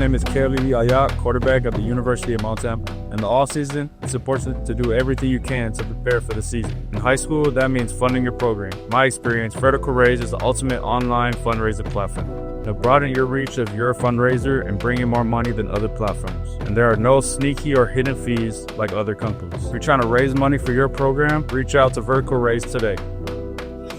name is Kelly Ayat, quarterback at the University of Mount Tampa. In the off-season, it's important to do everything you can to prepare for the season. In high school, that means funding your program. In my experience, Vertical Raise is the ultimate online fundraiser platform. Now broaden your reach if you're a fundraiser and bring in more money than other platforms. And there are no sneaky or hidden fees like other companies. If you're trying to raise money for your program, reach out to Vertical Raise today.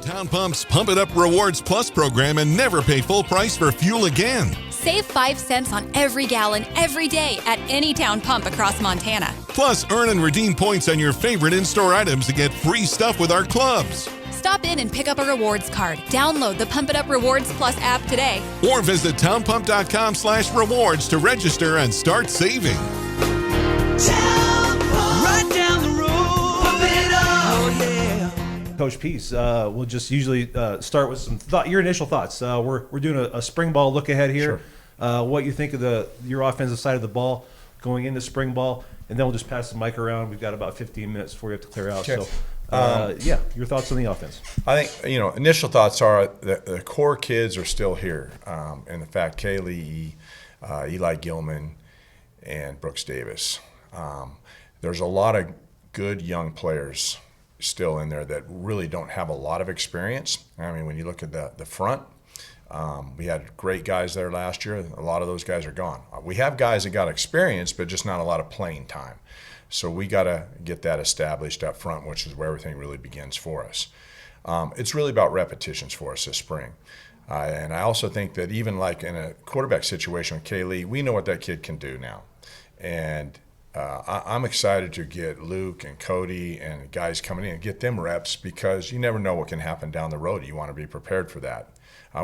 Town Pump's Pump It Up Rewards Plus program and never pay full price for fuel again. Save 5 cents on every gallon every day at any town pump across Montana. Plus, earn and redeem points on your favorite in-store items to get free stuff with our clubs. Stop in and pick up a rewards card. Download the Pump It Up Rewards Plus app today. Or visit townpump.com/rewards to register and start saving. Right down the road, pump it up, yeah. Coach Pease, we'll just usually start with some your initial thoughts. We're doing a spring ball look ahead here. Sure. What you think of your offensive side of the ball going into spring ball, and then we'll just pass the mic around. We've got about 15 minutes before we have to clear out. Okay. So, your thoughts on the offense. I think, initial thoughts are that the core kids are still here. And the fact Kaylee, Eli Gilman, and Brooks Davis. There's a lot of good young players still in there that really don't have a lot of experience. I mean, when you look at the front, we had great guys there last year. A lot of those guys are gone. We have guys that got experience, but just not a lot of playing time. So we got to get that established up front, which is where everything really begins for us. It's really about repetitions for us this spring. And I also think that even like in a quarterback situation with Kaylee, we know what that kid can do now. And I'm excited to get Luke and Cody and guys coming in and get them reps, because you never know what can happen down the road. You want to be prepared for that.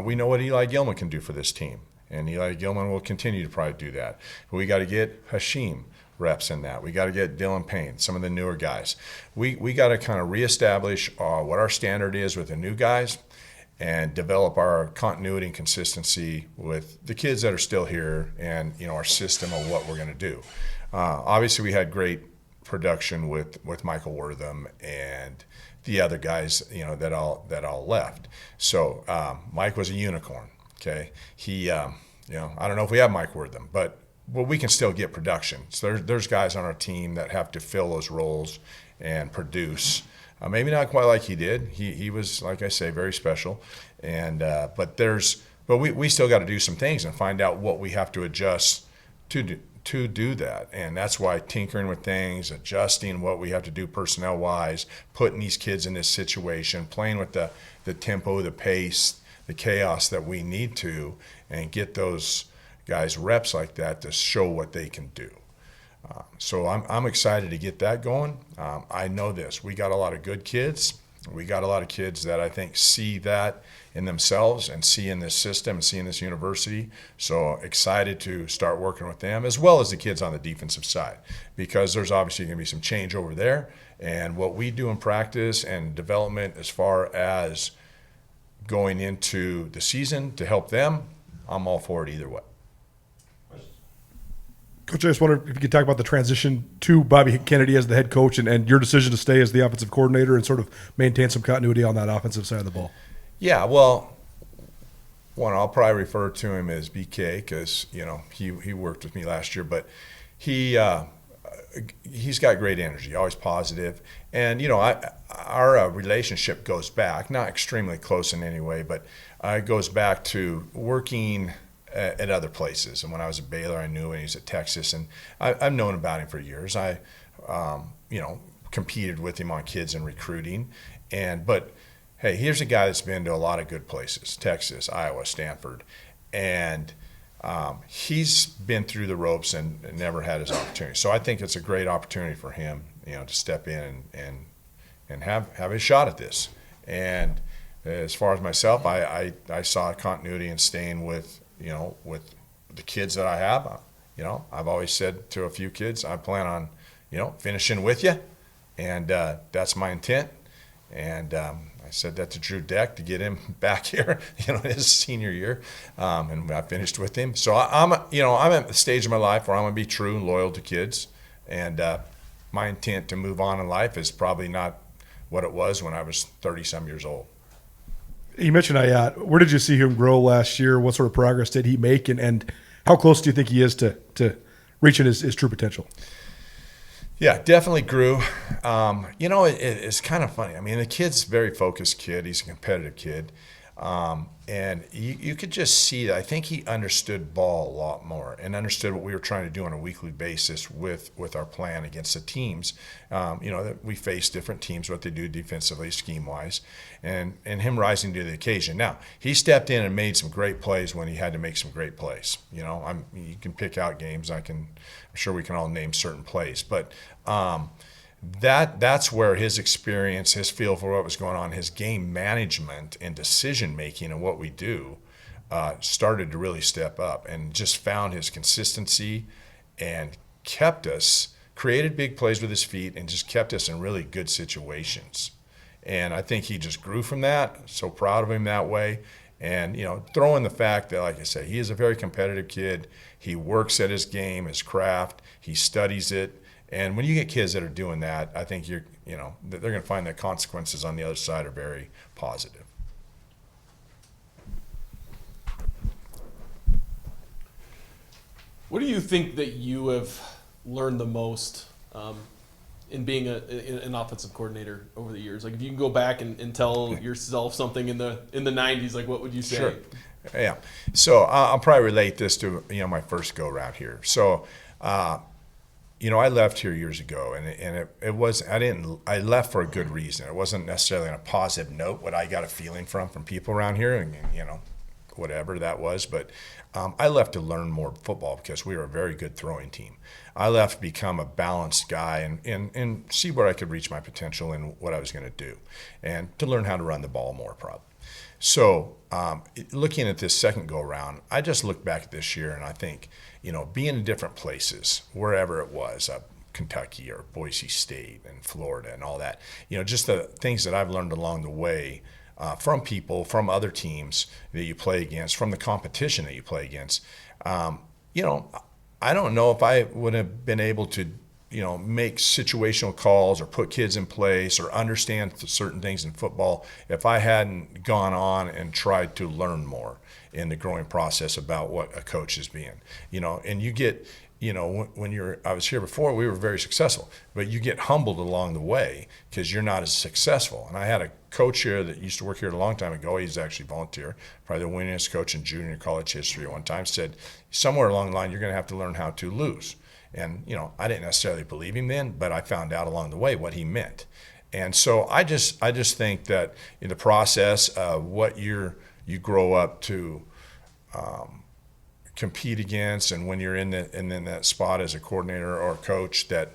We know what Eli Gilman can do for this team, and Eli Gilman will continue to probably do that. But we got to get Hashim reps in that. We got to get Dylan Payne, some of the newer guys. We got to kind of reestablish what our standard is with the new guys and develop our continuity and consistency with the kids that are still here, and our system of what we're going to do. Obviously, we had great production with Michael Wortham and the other guys, that all left. So Mike was a unicorn. Okay, he, I don't know if we have Mike Wortham, but we can still get production. So there's guys on our team that have to fill those roles and produce. Maybe not quite like he did. He was, like I say, very special. And but we still got to do some things and find out what we have to adjust to do that. And that's why tinkering with things, adjusting what we have to do personnel-wise, putting these kids in this situation, playing with the tempo, the pace, the chaos that we need to, and get those guys reps like that to show what they can do. So I'm excited to get that going. I know this. We got a lot of good kids. We got a lot of kids that I think see that in themselves and see in this system and see in this university. So excited to start working with them, as well as the kids on the defensive side, because there's obviously going to be some change over there. And what we do in practice and development as far as going into the season to help them, I'm all for it either way. Coach, I just wonder if you could talk about the transition to Bobby Kennedy as the head coach and your decision to stay as the offensive coordinator and sort of maintain some continuity on that offensive side of the ball. Yeah, well, I'll probably refer to him as BK because, he worked with me last year, but he's got great energy, always positive. And, our relationship goes back, not extremely close in any way, but it goes back to working at other places. And when I was at Baylor, I knew him. He was at Texas, and I've known about him for years. I, competed with him on kids and recruiting. But hey, here's a guy that's been to a lot of good places: Texas, Iowa, Stanford, and he's been through the ropes and never had his opportunity. So I think it's a great opportunity for him, to step in and have his shot at this. And as far as myself, I saw continuity in staying with the kids that I have. I've always said to a few kids, I plan on, finishing with you, and that's my intent. And I said that to Drew Deck to get him back here, his senior year, and I finished with him. So I'm at the stage of my life where I'm going to be true and loyal to kids, and my intent to move on in life is probably not what it was when I was 30-some years old. You mentioned Ayat. Where did you see him grow last year? What sort of progress did he make? And How close do you think he is to reaching his true potential? Yeah, definitely grew. It's kind of funny. I mean, the kid's a very focused kid. He's a competitive kid. And you could just see that. I think he understood ball a lot more and understood what we were trying to do on a weekly basis with our plan against the teams. That we face different teams, what they do defensively, scheme-wise, and him rising to the occasion. Now, he stepped in and made some great plays when he had to make some great plays. You can pick out games. I'm sure we can all name certain plays, but that's where his experience, his feel for what was going on, his game management and decision making and what we do started to really step up, and just found his consistency and created big plays with his feet and just kept us in really good situations. And I think he just grew from that. So proud of him that way. And, throw in the fact that, like I say, he is a very competitive kid. He works at his game, his craft. He studies it. And when you get kids that are doing that, I think they're going to find that consequences on the other side are very positive. What do you think that you have learned the most in being an offensive coordinator over the years? Like, if you can go back and tell yourself something in the 90s, like, what would you say? Sure. Yeah. So I'll probably relate this to my first go around here. So I left here years ago, and I left for a good reason. It wasn't necessarily on a positive note what I got a feeling from people around here, and whatever that was. But I left to learn more football because we were a very good throwing team. I left to become a balanced guy and see where I could reach my potential and what I was going to do, and to learn how to run the ball more probably. So looking at this second go around, I just look back at this year and I think, being in different places, wherever it was, Kentucky or Boise State and Florida and all that, just the things that I've learned along the way from people, from other teams that you play against, from the competition that you play against. I don't know if I would have been able to make situational calls or put kids in place or understand certain things in football if I hadn't gone on and tried to learn more in the growing process about what a coach is being. And you get, I was here before, we were very successful, but you get humbled along the way because you're not as successful. And I had a coach here that used to work here a long time ago. He's actually volunteer, probably the winningest coach in junior college history at one time, said somewhere along the line, you're going to have to learn how to lose. And, I didn't necessarily believe him then, but I found out along the way what he meant. And so I just think that in the process of what you grow up to compete against, and when you're in that spot as a coordinator or a coach, that,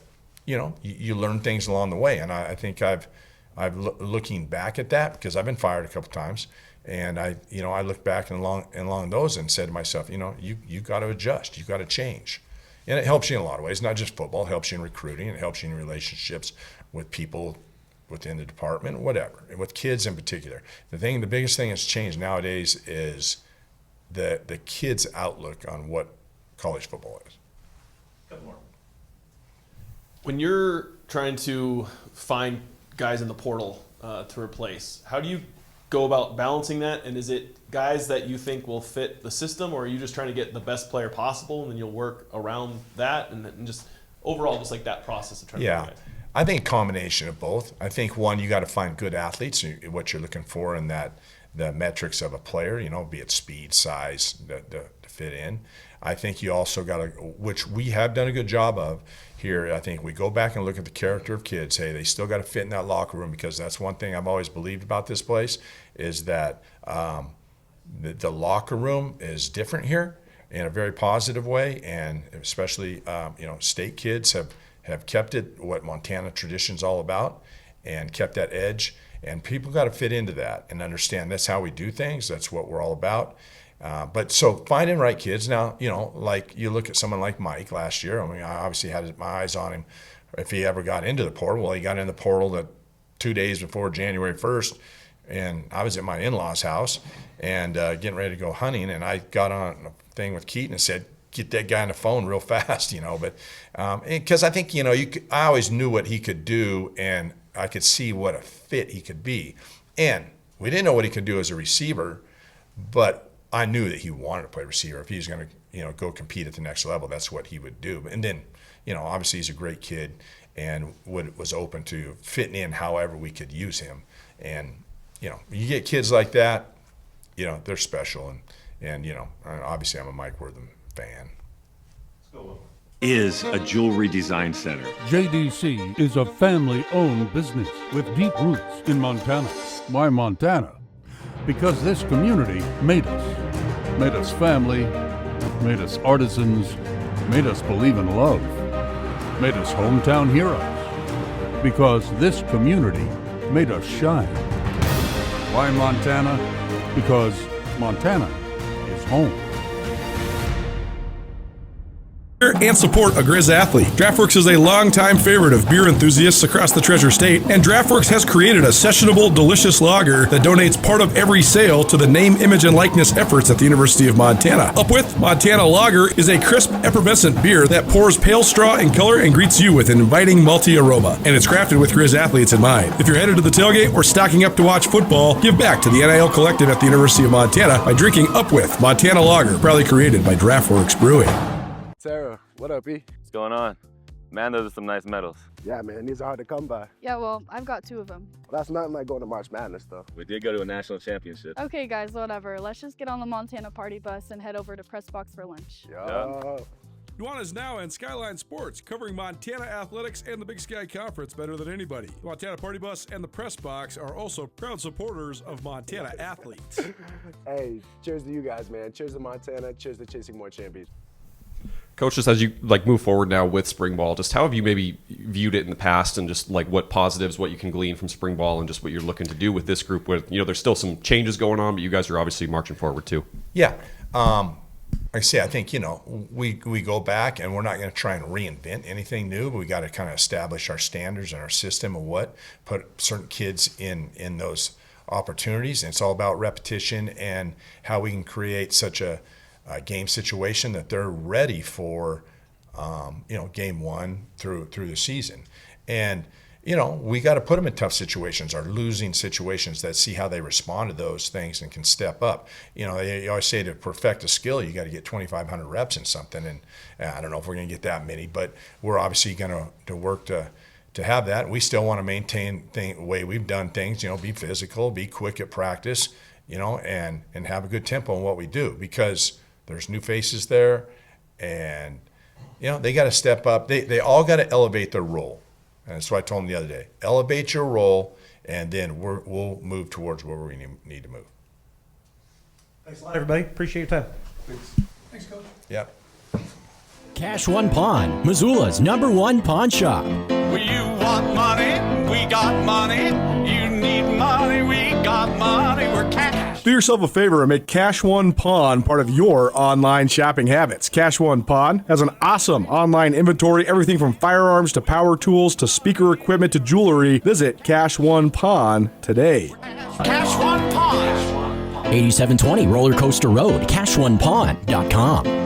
you learn things along the way. And I think I've looking back at that, because I've been fired a couple times, and I look back and along those and said to myself, you got to adjust, you got to change. And it helps you in a lot of ways, not just football. It helps you in recruiting. It helps you in relationships with people within the department, whatever, and with kids in particular. The biggest thing that's changed nowadays is the kids' outlook on what college football is. When you're trying to find guys in the portal to replace, how do you go about balancing that? And is it guys that you think will fit the system, or are you just trying to get the best player possible and then you'll work around that, and just overall just like that process of trying to find guys? I think a combination of both. I think, one, you got to find good athletes, what you're looking for in that, the metrics of a player, be it speed, size, to fit in. I think you also got to, which we have done a good job of here, I think we go back and look at the character of kids. Hey, they still got to fit in that locker room, because that's one thing I've always believed about this place, is that the locker room is different here in a very positive way, and especially state kids have kept it what Montana tradition's all about, and kept that edge. And people got to fit into that and understand that's how we do things. That's what we're all about. But so finding right kids. Now, like you look at someone like Mike last year. I mean, I obviously had my eyes on him if he ever got into the portal. Well, he got in the portal 2 days before January 1st, and I was at my in-laws' house and getting ready to go hunting, and I got on a thing with Keaton and said, get that guy on the phone real fast, But because I think, I always knew what he could do, and I could see what a fit he could be. And we didn't know what he could do as a receiver, but I knew that he wanted to play receiver. If he was going to, go compete at the next level, that's what he would do. And then, obviously he's a great kid and was open to fitting in however we could use him. And, you get kids like that, they're special. And obviously I'm a Mike Wortham fan. Is a jewelry design center. JDC is a family-owned business with deep roots in Montana. Why Montana? Because this community made us family, made us artisans, made us believe in love, made us hometown heroes. Because this community made us shine. Why Montana? Because Montana is home. And support a Grizz athlete. DraftWorks is a longtime favorite of beer enthusiasts across the Treasure State, and DraftWorks has created a sessionable, delicious lager that donates part of every sale to the name, image, and likeness efforts at the University of Montana. Up with Montana Lager is a crisp, effervescent beer that pours pale straw in color and greets you with an inviting malty aroma, and it's crafted with Grizz athletes in mind. If you're headed to the tailgate or stocking up to watch football, give back to the NIL Collective at the University of Montana by drinking Up with Montana Lager, proudly created by DraftWorks Brewing. Sarah, what up, E? What's going on? Man, those are some nice medals. Yeah, man, these are hard to come by. Yeah, well, I've got 2 of them. Well, that's nothing like going to March Madness, though. We did go to a national championship. Okay, guys, whatever. Let's just get on the Montana party bus and head over to Press Box for lunch. Yeah. Nuanez Now and Skyline Sports, covering Montana athletics and the Big Sky Conference better than anybody. The Montana Party Bus and the Press Box are also proud supporters of Montana athletes. Hey, cheers to you guys, man. Cheers to Montana. Cheers to chasing more champions. Coach, just as you move forward now with spring ball, just how have you maybe viewed it in the past, and just what positives, what you can glean from spring ball, and just what you're looking to do with this group? With there's still some changes going on, but you guys are obviously marching forward too. Yeah, like I say, I think we go back, and we're not going to try and reinvent anything new, but we got to kind of establish our standards and our system of what put certain kids in those opportunities. And it's all about repetition and how we can create such a game situation that they're ready for, game 1 through the season. And, we got to put them in tough situations or losing situations that see how they respond to those things and can step up. You always say to perfect a skill, you got to get 2,500 reps in something. And I don't know if we're going to get that many, but we're obviously going to work to have that. We still want to maintain the way we've done things, be physical, be quick at practice, and have a good tempo in what we do, because there's new faces there, and they got to step up. They all got to elevate their role, and that's what I told them the other day. Elevate your role, and then we'll move towards where we need to move. Thanks a lot, everybody. Appreciate your time. Thanks, Coach. Yep. Cash One Pawn, Missoula's #1 pawn shop. You want money? We got money. You need money? We got money. We're cash. Do yourself a favor and make Cash One Pawn part of your online shopping habits. Cash One Pawn has an awesome online inventory, everything from firearms to power tools to speaker equipment to jewelry. Visit Cash One Pawn today. Cash One Pawn. 8720 Roller Coaster Road, CashOnePawn.com.